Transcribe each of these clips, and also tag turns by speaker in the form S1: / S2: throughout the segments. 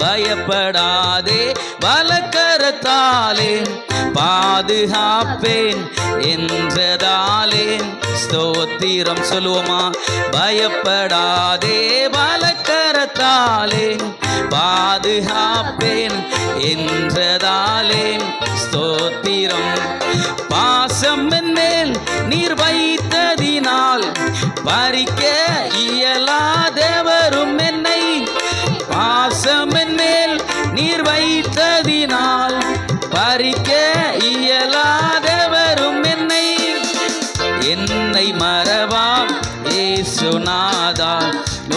S1: பயப்படாதே வலக்கரத்தாலே பாதுகாப்பேன் என்றதாலே ஸ்தோத்திரம் சொல்லுவோமா. பயப்படாதே வலக்கரத்தாலே பாதுகாப்பேன் என்றதாலே ஸ்தோத்திரம். பாசம் மேல் நீர் வைத்ததினால் பறிக்க இயலாதவரும் என்னை, பாசம் மேல் நீர் வைத்ததினால் பறிக்க இயலாதவரும் என்னை. என்னை மறவா இயேசுநாதா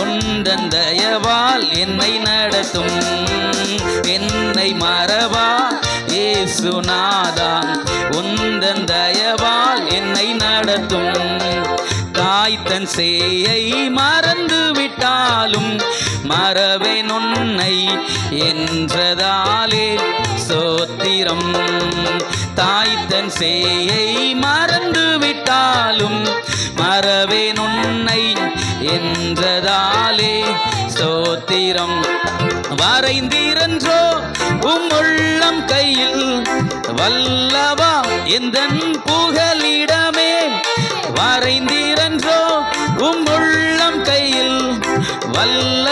S1: உந்தன் தயவால் என்னை நடத்தும். என்னை மறவா இயேசுநாதா உந்தன் தயவால் என்னை நடத்தும். தாய் தன் சேயை மறந்து விட்டாலும் மறவேன் உன்னை என்றதாலே ஸ்தோத்திரம். தாய் தன் சேயை மறந்து விட்டாலும் மறவேன் உன்னை என்றதாலே ஸ்தோத்திரம். வரைந்தீரன்றோ உள்ளம் கையில் வல்லவா எந்தன் புகலிடமே. வரைந்தீரன்றோ உள்ளம் கையில் வல்ல